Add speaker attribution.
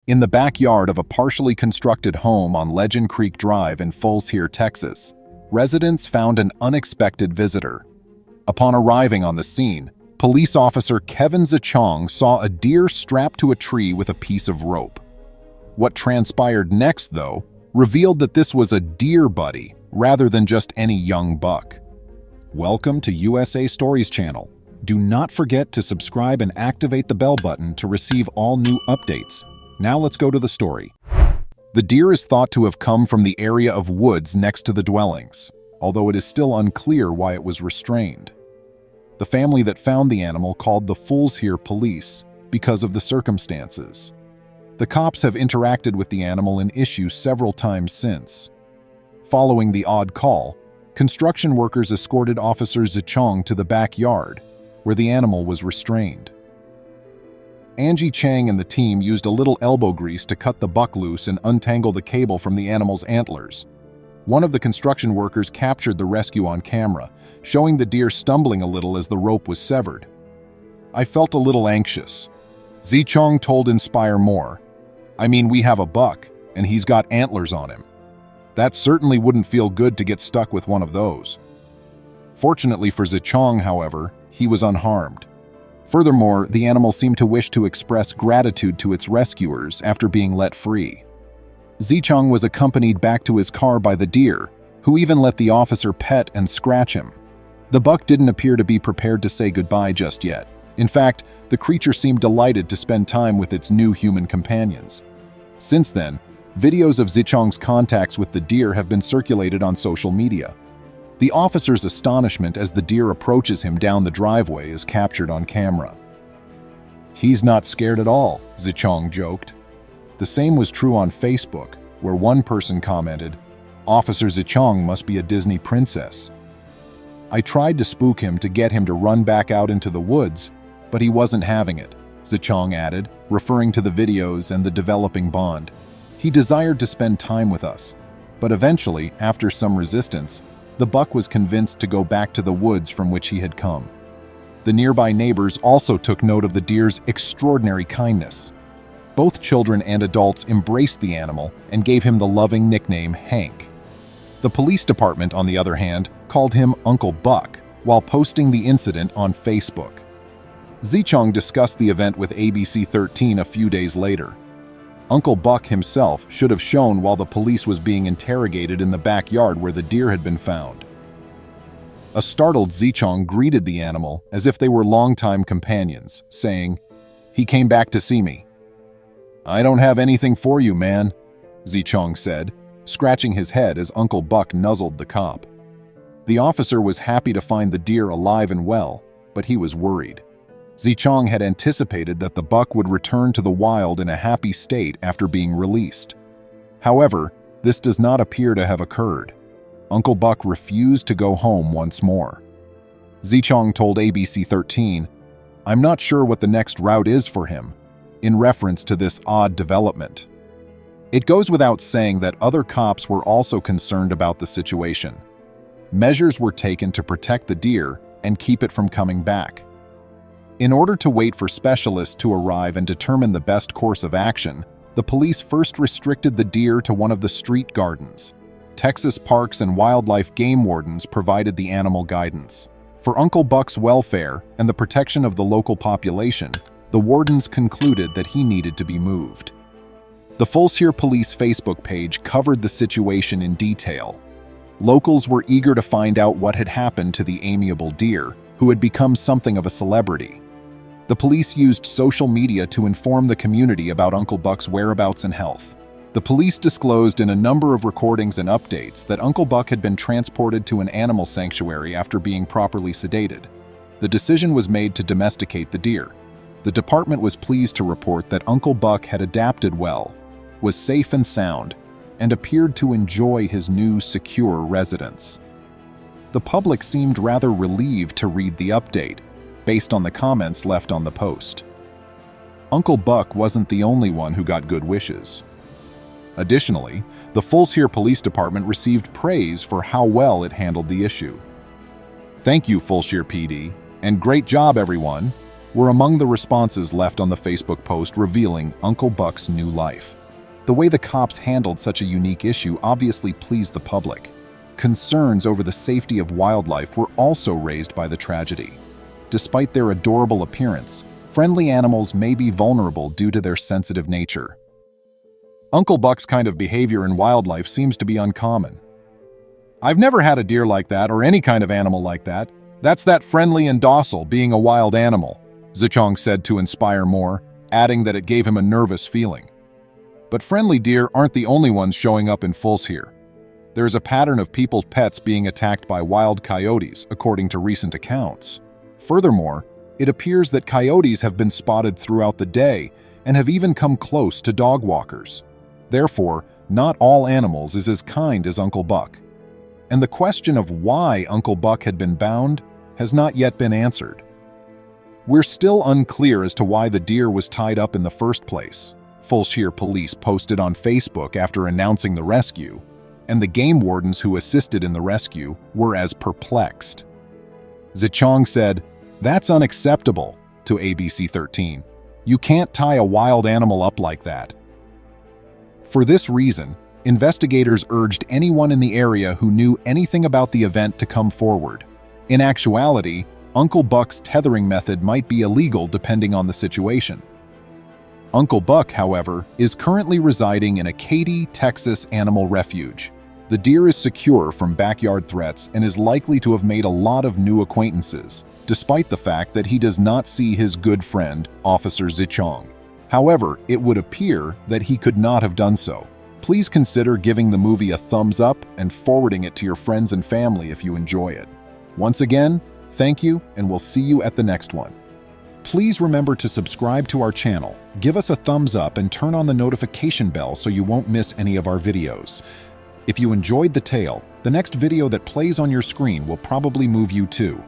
Speaker 1: In the backyard of a partially constructed home on Legend Creek Drive in Fulshear, Texas, residents found an unexpected visitor. Upon arriving on the scene, police officer Kevin Zichong saw a deer strapped to a tree with a piece of rope. What transpired next, though, revealed that this was a deer buddy rather than just any young buck. Welcome to USA Stories channel. Do not forget to subscribe and activate the bell button to receive all new updates. Now let's go to the story. The deer is thought to have come from the area of woods next to the dwellings, although it is still unclear why it was restrained. The family that found the animal called the Fulshear police because of the circumstances. The cops have interacted with the animal in issue several times since. Following the odd call, construction workers escorted Officer Zichong to the backyard, where the animal was restrained. Angie Chang and the team used a little elbow grease to cut the buck loose and untangle the cable from the animal's antlers. One of the construction workers captured the rescue on camera, showing the deer stumbling a little as the rope was severed. "I felt a little anxious." Zichong told Inspire More. "I mean, we have a buck, and he's got antlers on him. That certainly wouldn't feel good to get stuck with one of those." Fortunately for Zichong, however, he was unharmed. Furthermore, the animal seemed to wish to express gratitude to its rescuers after being let free. Zichong was accompanied back to his car by the deer, who even let the officer pet and scratch him. The buck didn't appear to be prepared to say goodbye just yet. In fact, the creature seemed delighted to spend time with its new human companions. Since then, videos of Zichong's contacts with the deer have been circulated on social media. The officer's astonishment as the deer approaches him down the driveway is captured on camera. "He's not scared at all," Zichong joked. The same was true on Facebook, where one person commented, "Officer Zichong must be a Disney princess." "I tried to spook him to get him to run back out into the woods, but he wasn't having it," Zichong added, referring to the videos and the developing bond. "He desired to spend time with us, but eventually, after some resistance, the buck was convinced to go back to the woods from which he had come." The nearby neighbors also took note of the deer's extraordinary kindness. Both children and adults embraced the animal and gave him the loving nickname Hank. The police department, on the other hand, called him Uncle Buck while posting the incident on Facebook. Zichong discussed the event with ABC 13 a few days later. Uncle Buck himself should have shown while the police was being interrogated in the backyard where the deer had been found. A startled Zichong greeted the animal as if they were longtime companions, saying, "He came back to see me." "I don't have anything for you, man," Zichong said, scratching his head as Uncle Buck nuzzled the cop. The officer was happy to find the deer alive and well, but he was worried. Zichong had anticipated that the buck would return to the wild in a happy state after being released. However, this does not appear to have occurred. Uncle Buck refused to go home once more. Zichong told ABC 13, "I'm not sure what the next route is for him," in reference to this odd development. It goes without saying that other cops were also concerned about the situation. Measures were taken to protect the deer and keep it from coming back. In order to wait for specialists to arrive and determine the best course of action, the police first restricted the deer to one of the street gardens. Texas Parks and Wildlife game wardens provided the animal guidance. For Uncle Buck's welfare and the protection of the local population, the wardens concluded that he needed to be moved. The Fulshear Police Facebook page covered the situation in detail. Locals were eager to find out what had happened to the amiable deer, who had become something of a celebrity. The police used social media to inform the community about Uncle Buck's whereabouts and health. The police disclosed in a number of recordings and updates that Uncle Buck had been transported to an animal sanctuary after being properly sedated. The decision was made to domesticate the deer. The department was pleased to report that Uncle Buck had adapted well, was safe and sound, and appeared to enjoy his new secure residence. The public seemed rather relieved to read the update, based on the comments left on the post. Uncle Buck wasn't the only one who got good wishes. Additionally, the Fulshear Police Department received praise for how well it handled the issue. "Thank you, Fulshear PD, and great job, everyone," were among the responses left on the Facebook post revealing Uncle Buck's new life. The way the cops handled such a unique issue obviously pleased the public. Concerns over the safety of wildlife were also raised by the tragedy. Despite their adorable appearance, friendly animals may be vulnerable due to their sensitive nature. Uncle Buck's kind of behavior in wildlife seems to be uncommon. "I've never had a deer like that or any kind of animal like that. That's that friendly and docile being a wild animal," Zichong said to Inspire More, adding that it gave him a nervous feeling. But friendly deer aren't the only ones showing up in Fulls here. There is a pattern of people's pets being attacked by wild coyotes, according to recent accounts. Furthermore, it appears that coyotes have been spotted throughout the day and have even come close to dog walkers. Therefore, not all animals is as kind as Uncle Buck. And the question of why Uncle Buck had been bound has not yet been answered. We're still unclear as to why the deer was tied up in the first place. Fulshear police posted on Facebook after announcing the rescue, and the game wardens who assisted in the rescue were as perplexed. Zichong said, "That's unacceptable," to ABC 13. "You can't tie a wild animal up like that." For this reason, investigators urged anyone in the area who knew anything about the event to come forward. In actuality, Uncle Buck's tethering method might be illegal depending on the situation. Uncle Buck, however, is currently residing in a Katy, Texas animal refuge. The deer is secure from backyard threats and is likely to have made a lot of new acquaintances, despite the fact that he does not see his good friend, Officer Zichong. However, it would appear that he could not have done so. Please consider giving the movie a thumbs up and forwarding it to your friends and family if you enjoy it. Once again, thank you, and we'll see you at the next one. Please remember to subscribe to our channel, give us a thumbs up, and turn on the notification bell so you won't miss any of our videos. If you enjoyed the tale, the next video that plays on your screen will probably move you too.